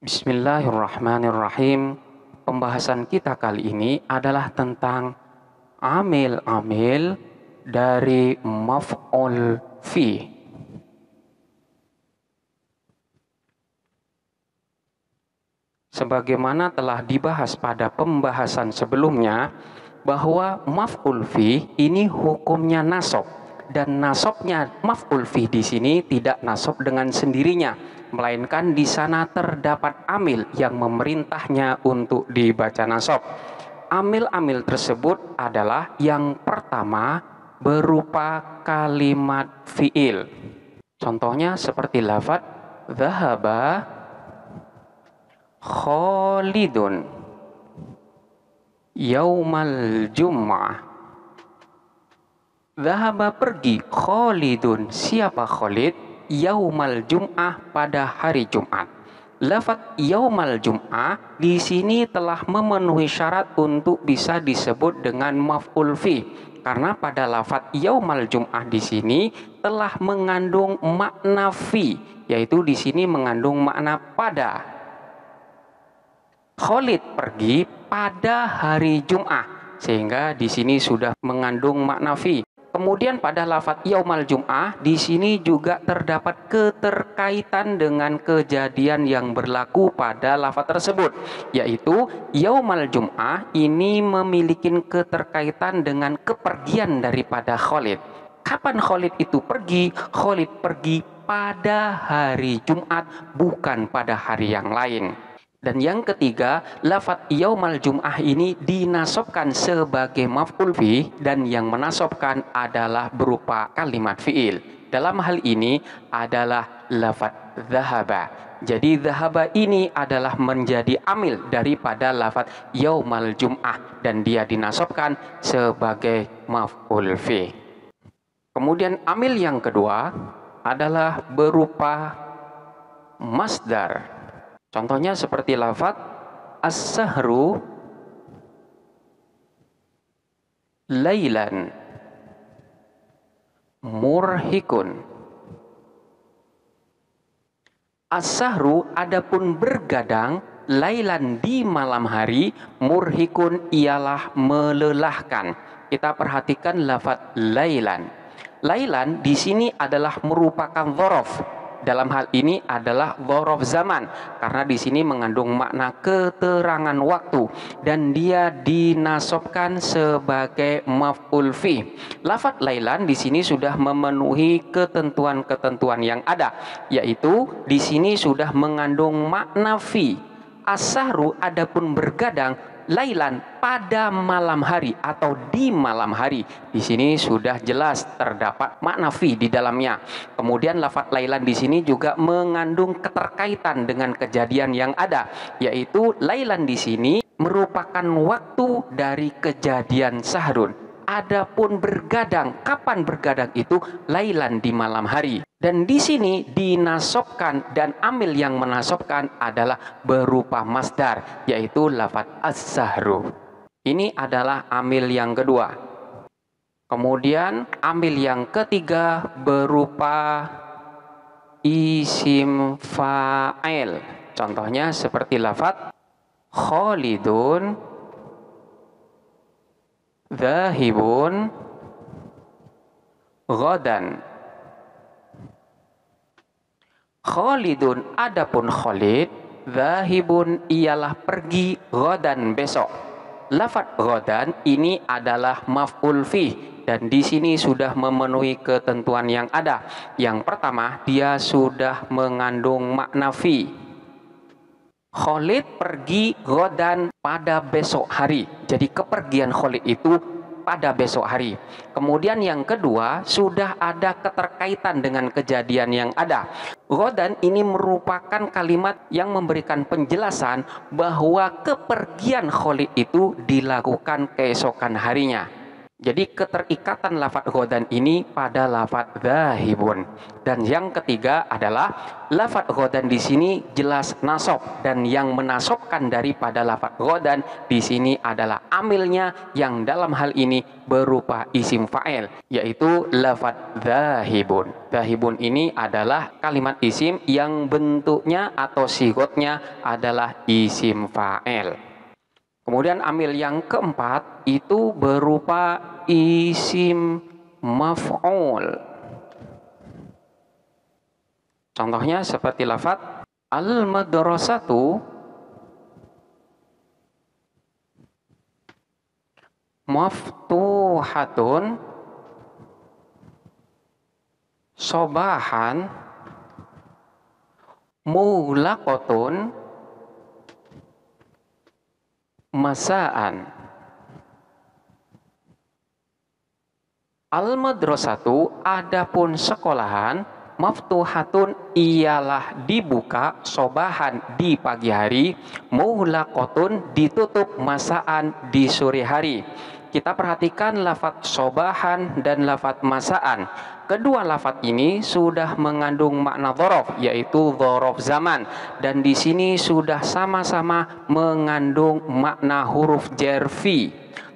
Bismillahirrahmanirrahim. Pembahasan kita kali ini adalah tentang amil-amil dari maf'ul fi. Sebagaimana telah dibahas pada pembahasan sebelumnya, bahwa maf'ul fi ini hukumnya nasab, dan nasabnya maf'ul fi di sini tidak nasab dengan sendirinya, melainkan di sana terdapat amil yang memerintahnya untuk dibaca nasab. Amil-amil tersebut adalah yang pertama berupa kalimat fi'il. Contohnya seperti lafaz dhahaba Khalidun yaumal jum'ah. Dhahaba pergi, Khalidun siapa Khalid? Yaumal jum'ah pada hari Jumat. Lafaz yaumal jum'ah di sini telah memenuhi syarat untuk bisa disebut dengan maf'ul fi, karena pada lafaz yaumal jum'ah di sini telah mengandung makna fi, yaitu di sini mengandung makna pada. Khalid pergi pada hari Jum'ah, sehingga di sini sudah mengandung makna fi. Kemudian pada lafaz yaumal jum'ah di sini juga terdapat keterkaitan dengan kejadian yang berlaku pada lafaz tersebut, yaitu yaumal jum'ah ini memiliki keterkaitan dengan kepergian daripada Khalid. Kapan Khalid itu pergi? Khalid pergi pada hari Jumat, bukan pada hari yang lain. Dan yang ketiga, lafaz yaumal jum'ah ini dinasabkan sebagai maf'ul fi, dan yang menasabkan adalah berupa kalimat fi'il. Dalam hal ini adalah lafaz dhahaba. Jadi dhahaba ini adalah menjadi amil daripada lafaz yaumal jum'ah, dan dia dinasabkan sebagai maf'ul fi. Kemudian amil yang kedua adalah berupa masdar. Contohnya seperti lafaz as-sahru lailan murhikun. As-sahru adapun bergadang, lailan di malam hari, murhikun ialah melelahkan. Kita perhatikan lafaz lailan. Lailan di sini adalah merupakan dzaraf. Dalam hal ini adalah dzaraf zaman, karena di sini mengandung makna keterangan waktu, dan dia dinasabkan sebagai maf'ul fi. Lafaz lailan di sini sudah memenuhi ketentuan-ketentuan yang ada, yaitu di sini sudah mengandung makna fi. As-sahru adapun bergadang, lailan pada malam hari atau di malam hari. Di sini sudah jelas terdapat makna fi di dalamnya. Kemudian lafaz lailan di sini juga mengandung keterkaitan dengan kejadian yang ada, yaitu lailan di sini merupakan waktu dari kejadian sahrun. Adapun bergadang, kapan bergadang itu? Lailan di malam hari. Dan di sini dinasabkan, dan amil yang menasabkan adalah berupa masdar, yaitu lafaz as-sahru. Ini adalah amil yang kedua. Kemudian amil yang ketiga berupa isim fa'il. Contohnya seperti lafaz Khalidun dhahibun ghadan. Khalidun adapun Khalid, dhahibun ialah pergi, ghadan besok. Lafaz ghadan ini adalah maf'ul fi, dan di sini sudah memenuhi ketentuan yang ada. Yang pertama, dia sudah mengandung makna fi. Khalid pergi ghadan pada besok hari. Jadi kepergian Khalid itu pada besok hari. Kemudian yang kedua, sudah ada keterkaitan dengan kejadian yang ada. Ghadan ini merupakan kalimat yang memberikan penjelasan bahwa kepergian Khalid itu dilakukan keesokan harinya. Jadi keterikatan lafadz ghadan ini pada lafadz dhahibun. Dan yang ketiga adalah lafadz ghadan di sini jelas nasab, dan yang menasobkan daripada lafadz ghadan di sini adalah amilnya yang dalam hal ini berupa isim fa'il, yaitu lafadz dhahibun. Dhahibun ini adalah kalimat isim yang bentuknya atau sigotnya adalah isim fa'il. Kemudian amil yang keempat itu berupa isim maf'ul. Contohnya seperti lafadz al-madrasatu maftuhatun sobahan mulaqatun masaan. Al-madrasatu adapun sekolahan, maftuhatun ialah dibuka, sobahan di pagi hari, mulaqatun ditutup, masaan di sore hari. Kita perhatikan lafadz sobahan dan lafadz masaan. Kedua lafadz ini sudah mengandung makna dzaraf, yaitu dzaraf zaman, dan di sini sudah sama-sama mengandung makna huruf jarfi.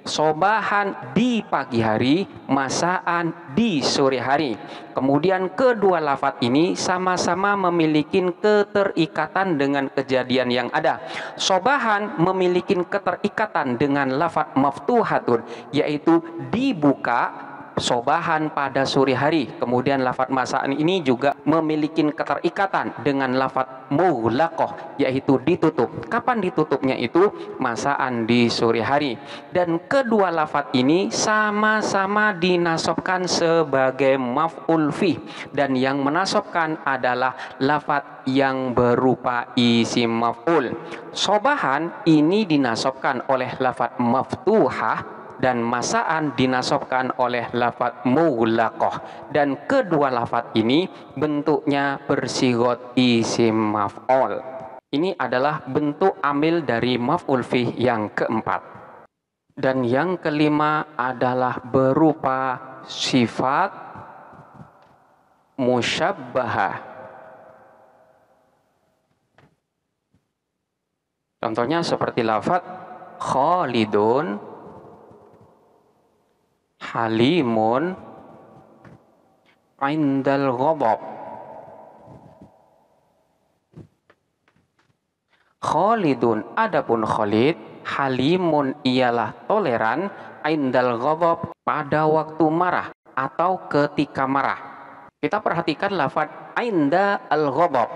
Sobahan di pagi hari, masaan di sore hari. Kemudian kedua lafadz ini sama-sama memiliki keterikatan dengan kejadian yang ada. Sobahan memiliki keterikatan dengan lafadz maftuhatun, yaitu dibuka sobahan pada sore hari. Kemudian lafadz masaan ini juga memiliki keterikatan dengan lafadz mulaqah, yaitu ditutup. Kapan ditutupnya itu? Masaan di sore hari. Dan kedua lafadz ini sama-sama dinasobkan sebagai maf'ul fih, dan yang menasobkan adalah lafadz yang berupa isim maf'ul. Sobahan ini dinasobkan oleh lafadz maftuhah, dan masaan dinasobkan oleh lafadz mulaqah, dan kedua lafadz ini bentuknya bersigot isim maf'ul. Ini adalah bentuk amil dari maf'ul fih yang keempat. Dan yang kelima adalah berupa sifat musyabbahah. Contohnya seperti lafadz Khalidun, Halimun, Indal ghadab. Khalidun adapun Khalid, Halimun ialah toleran, Indal ghadab pada waktu marah atau ketika marah. Kita perhatikan lafadz inda al-ghadab.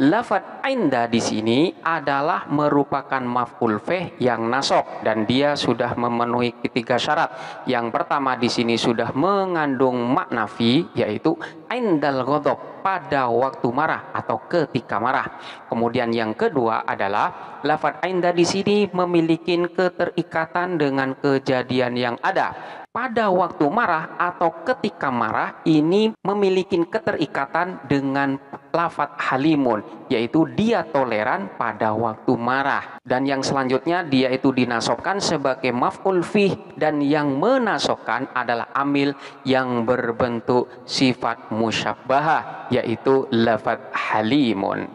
Lafadz inda di sini adalah merupakan maf'ul fih yang nasab, dan dia sudah memenuhi ketiga syarat. Yang pertama di sini sudah mengandung makna fi, yaitu indal ghadab pada waktu marah atau ketika marah. Kemudian yang kedua adalah lafadz inda di sini memiliki keterikatan dengan kejadian yang ada. Pada waktu marah atau ketika marah ini memiliki keterikatan dengan lafadz halimun, yaitu dia toleran pada waktu marah. Dan yang selanjutnya dia itu dinasobkan sebagai maf'ul fih, dan yang menasobkan adalah amil yang berbentuk sifat musyabbahah, yaitu lafadz halimun.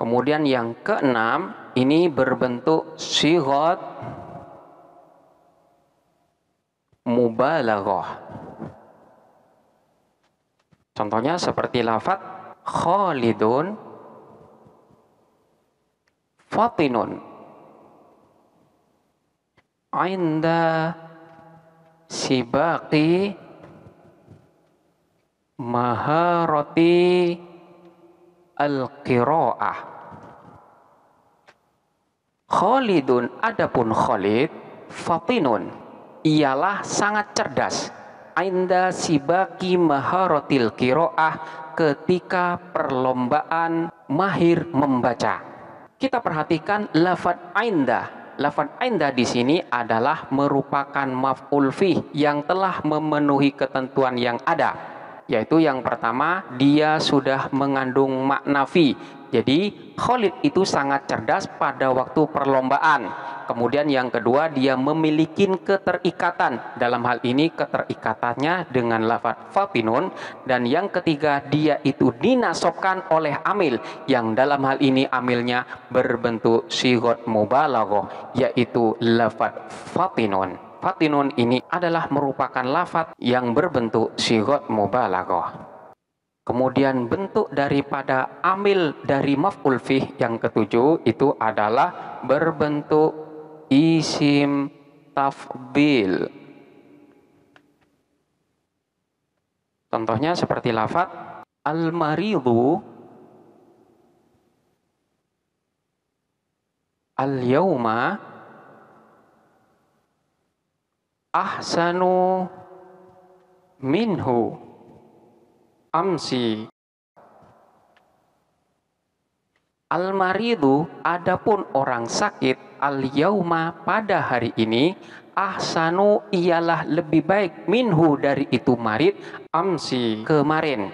Kemudian yang keenam ini berbentuk sighat mubalaghah. Contohnya seperti lafadz Khalidun, Fatinun, Inda sibaqi maharati al-qira'ah. Khalidun adapun Khalid, Fatinun ialah sangat cerdas, inda sibaki maharatil qiraah ketika perlombaan mahir membaca. Kita perhatikan lafadz inda. Lafadz inda di sini adalah merupakan maf'ul fih yang telah memenuhi ketentuan yang ada. Yaitu yang pertama, dia sudah mengandung makna fi. Jadi Khalid itu sangat cerdas pada waktu perlombaan. Kemudian yang kedua, dia memiliki keterikatan. Dalam hal ini keterikatannya dengan lafaz fatinun. Dan yang ketiga, dia itu dinasobkan oleh amil, yang dalam hal ini amilnya berbentuk sigot mubalaghah, yaitu lafaz fatinun. Fatinun ini adalah merupakan lafaz yang berbentuk sigot mubalaghah. Kemudian bentuk daripada amil dari maf'ul fih yang ketujuh itu adalah berbentuk isim tafdil. Contohnya seperti lafaz al-maridu, al-yauma ahsanu minhu amsi. Al-maridu, adapun orang sakit, al-yauma, pada hari ini, ahsanu, ialah lebih baik, minhu, dari itu marid, amsi, kemarin.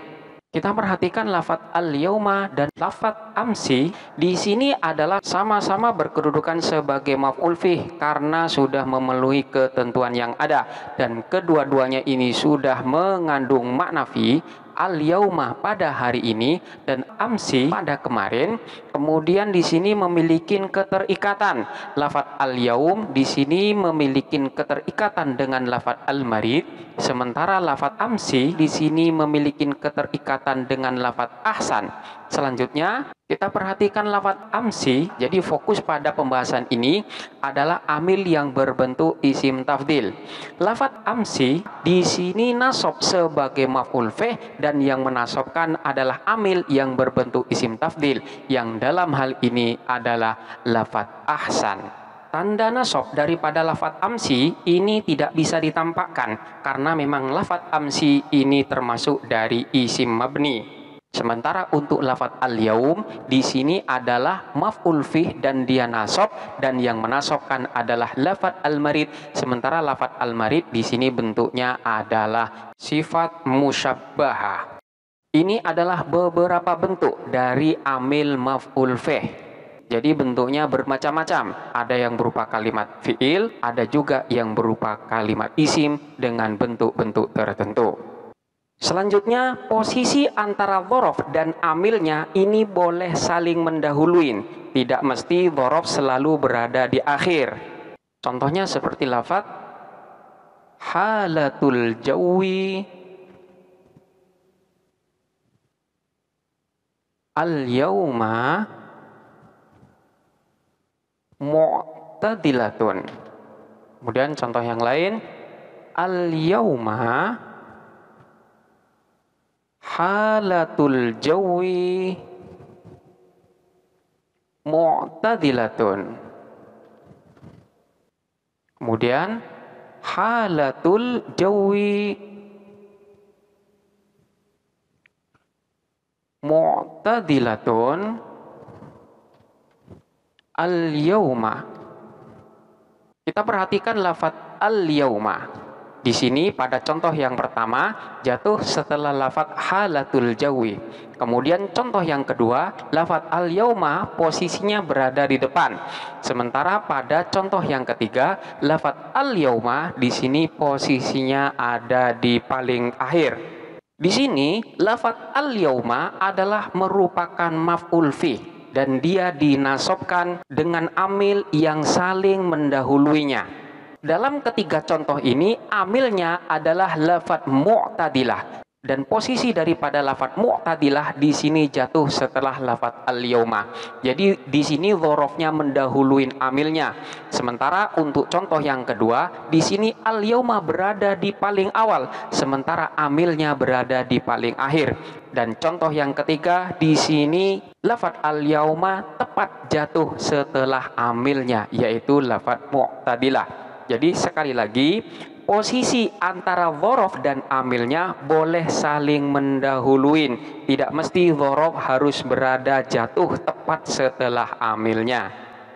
Kita perhatikan lafaz al-yauma dan lafaz amsi di sini adalah sama-sama berkedudukan sebagai maf'ul fih karena sudah memenuhi ketentuan yang ada, dan kedua-duanya ini sudah mengandung makna fi. Al-yauma pada hari ini dan amsi pada kemarin. Kemudian di sini memiliki keterikatan. Lafaz al-yaum di sini memiliki keterikatan dengan lafaz al-marid, sementara lafaz amsi di sini memiliki keterikatan dengan lafaz ahsan. Selanjutnya kita perhatikan lafaz amsi. Jadi fokus pada pembahasan ini adalah amil yang berbentuk isim tafdil. Lafaz amsi di sini nasab sebagai maf'ul fih dan yang menasobkan adalah amil yang berbentuk isim tafdil, yang dalam hal ini adalah lafaz ahsan. Tanda nasab daripada lafaz amsi ini tidak bisa ditampakkan karena memang lafaz amsi ini termasuk dari isim mabni. Sementara untuk lafaz al-yaum di sini adalah maf'ul fih dan dia nasab, dan yang menasobkan adalah lafaz al-marid. Sementara lafaz al-marid di sini bentuknya adalah sifat musyabbahah. Ini adalah beberapa bentuk dari amil maf'ul fih. Jadi bentuknya bermacam-macam. Ada yang berupa kalimat fi'il, ada juga yang berupa kalimat isim dengan bentuk-bentuk tertentu. Selanjutnya, posisi antara dzaraf dan amilnya ini boleh saling mendahuluin. Tidak mesti dzaraf selalu berada di akhir. Contohnya seperti lafaz halatul jawi al-yauma mu'tadilatun. Kemudian contoh yang lain, al-yauma halatul jawi mu'tadilatun. Kemudian halatul jawi mu'tadilatun al-yauma. Kita perhatikan lafaz al-yauma. Di sini pada contoh yang pertama jatuh setelah lafaz halatul jawi. Kemudian contoh yang kedua, lafaz al-yauma posisinya berada di depan. Sementara pada contoh yang ketiga, lafaz al-yauma di sini posisinya ada di paling akhir. Di sini lafaz al-yauma adalah merupakan maf'ul fih dan dia dinasobkan dengan amil yang saling mendahuluinya. Dalam ketiga contoh ini, amilnya adalah lafaz mu'tadilah. Dan posisi daripada lafaz mu'tadilah di sini jatuh setelah lafaz al-yauma. Jadi di sini dzarafnya mendahului amilnya. Sementara untuk contoh yang kedua, di sini al-yauma berada di paling awal, sementara amilnya berada di paling akhir. Dan contoh yang ketiga, di sini lafaz al-yauma tepat jatuh setelah amilnya, yaitu lafaz mu'tadilah. Jadi sekali lagi, posisi antara dzaraf dan amilnya boleh saling mendahuluin. Tidak mesti dzaraf harus berada jatuh tepat setelah amilnya.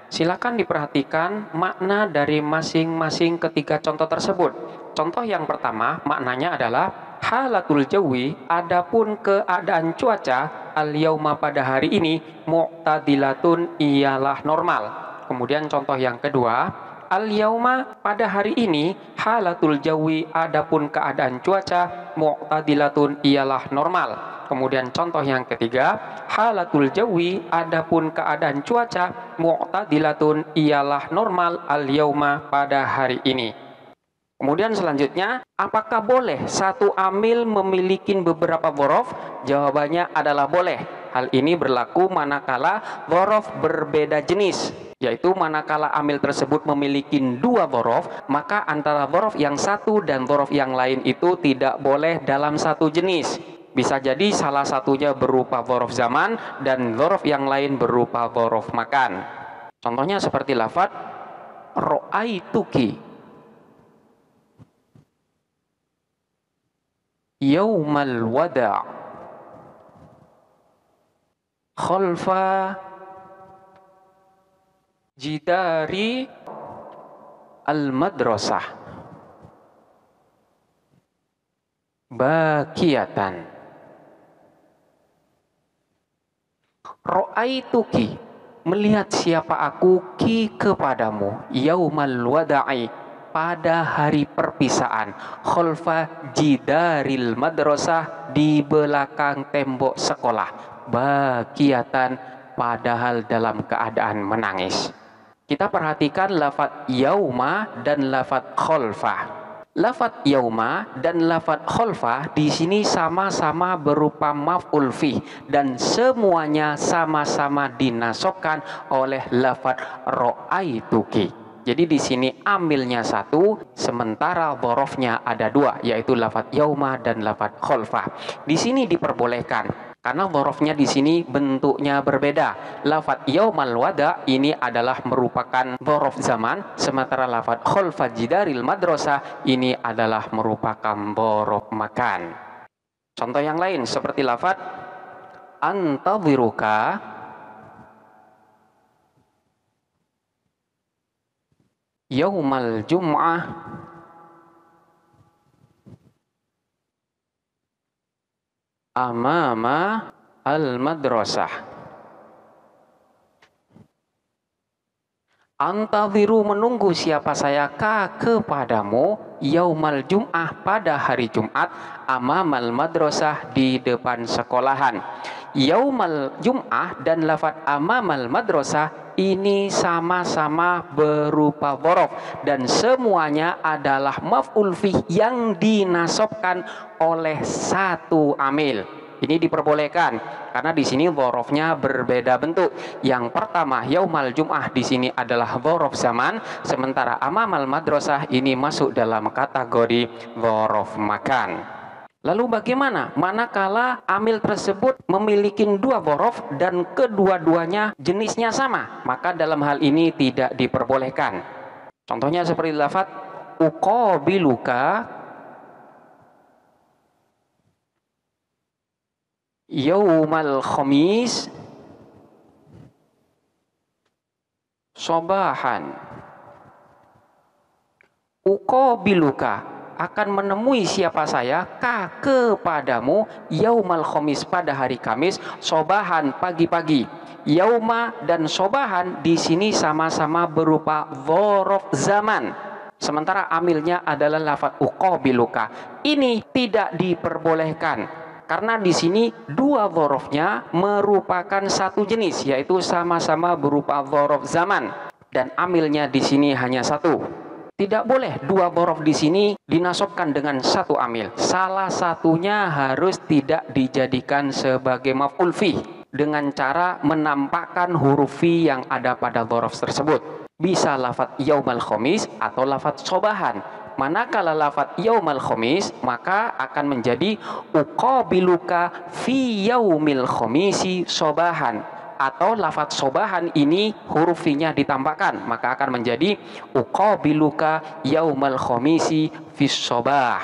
Silakan diperhatikan makna dari masing-masing ketiga contoh tersebut. Contoh yang pertama, maknanya adalah halatul jawi, adapun keadaan cuaca, al-yauma pada hari ini, mu'tadilatun ialah normal. Kemudian contoh yang kedua, al-yauma pada hari ini, halatul jawi, adapun keadaan cuaca, mu'tadilatun ialah normal. Kemudian contoh yang ketiga, halatul jawi, adapun keadaan cuaca, mu'tadilatun ialah normal al-yauma pada hari ini. Kemudian selanjutnya, apakah boleh satu amil memiliki beberapa dzaraf? Jawabannya adalah boleh. Hal ini berlaku manakala dzaraf berbeda jenis, yaitu manakala amil tersebut memiliki dua dzaraf, maka antara dzaraf yang satu dan dzaraf yang lain itu tidak boleh dalam satu jenis. Bisa jadi salah satunya berupa dzaraf zaman dan dzaraf yang lain berupa dzaraf makan. Contohnya seperti lafaz ra'aituki yaumal wada' khalfa jidari al-madrasah bakiyatan. Ra'aituki, melihat siapa aku, ki kepadamu, yaumal wada'i, pada hari perpisahan, khalfa jidaril madrasah, di belakang tembok sekolah, bakiyatan, padahal dalam keadaan menangis. Kita perhatikan lafaz yauma dan lafaz khalfa. Lafaz yauma dan lafaz khalfa di sini sama-sama berupa maf'ul fi dan semuanya sama-sama dinasobkan oleh lafaz ra'aituki. Jadi di sini amilnya satu, sementara dzarafnya ada dua, yaitu lafaz yauma dan lafaz khalfa. Di sini diperbolehkan karena dzarafnya di sini bentuknya berbeda. Lafaz yaumal wada ini adalah merupakan dzaraf zaman, sementara lafaz khalfa jidaril madrasah ini adalah merupakan dzaraf makan. Contoh yang lain seperti lafaz antadhiruka yaumal jum'ah amama al-madrasah. Antadhiru, menunggu siapa saya, ka kepadamu, yaumal jum'ah pada hari Jumat, amamal madrasah di depan sekolahan. Yaumal jum'ah dan lafaz amamal madrasah ini sama-sama berupa dzaraf dan semuanya adalah maf'ul fi yang dinasobkan oleh satu amil. Ini diperbolehkan karena di sini dzarafnya berbeda bentuk. Yang pertama yaumal jum'ah di sini adalah dzaraf zaman, sementara amamal madrasah ini masuk dalam kategori dzaraf makan. Lalu bagaimana manakala amil tersebut memiliki dua dzaraf dan kedua-duanya jenisnya sama? Maka dalam hal ini tidak diperbolehkan. Contohnya seperti lafaz uqabiluka yaumal khamis sobahan. Uqabiluka, akan menemui siapa saya, ka kepadamu, yaumal khamis pada hari Kamis, sobahan pagi-pagi. Yauma dan sobahan di sini sama-sama berupa dzaraf zaman. Sementara amilnya adalah lafaz uqabiluka. Ini tidak diperbolehkan karena di sini dua dzarafnya merupakan satu jenis, yaitu sama-sama berupa dzaraf zaman dan amilnya di sini hanya satu. Tidak boleh dua dzaraf di sini dinasobkan dengan satu amil. Salah satunya harus tidak dijadikan sebagai maf'ul fi dengan cara menampakkan huruf fi yang ada pada dzaraf tersebut. Bisa lafaz yaumal khamis atau lafaz sobahan. Manakala lafaz yaumal khamis maka akan menjadi uqabiluka fi yaumil khamisi sobahan. Atau lafaz sobahan ini huruf fi-nya ditambahkan, maka akan menjadi uqabiluka yaumal khamisi fis sobah.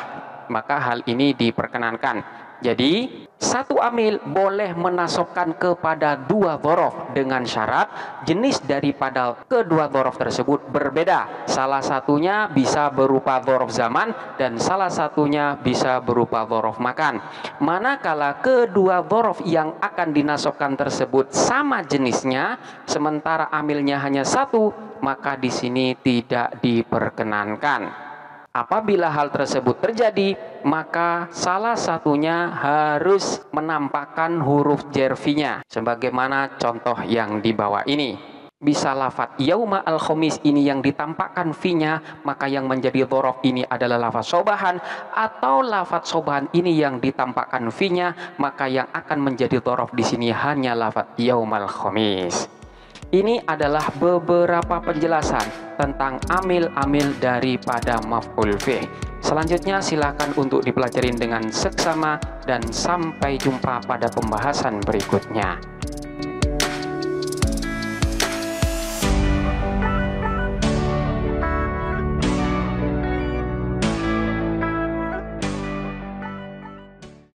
Maka hal ini diperkenankan. Jadi Satu amil boleh menasobkan kepada dua dhorof dengan syarat jenis daripada kedua dhorof tersebut berbeda. Salah satunya bisa berupa dhorof zaman dan salah satunya bisa berupa dhorof makan. Manakala kedua dhorof yang akan dinasobkan tersebut sama jenisnya, sementara amilnya hanya satu, maka di sini tidak diperkenankan. Apabila hal tersebut terjadi, maka salah satunya harus menampakkan huruf jerfinya, sebagaimana contoh yang di bawah ini. Bisa lafadz yauma al-khamis ini yang ditampakkan fi-nya, maka yang menjadi dhorof ini adalah lafadz sobahan, atau lafadz sobahan ini yang ditampakkan fi-nya, maka yang akan menjadi dhorof di sini hanya lafadz yaumal khamis. Ini adalah beberapa penjelasan tentang amil-amil daripada maf'ul bih. Selanjutnya silakan untuk dipelajari dengan seksama dan sampai jumpa pada pembahasan berikutnya.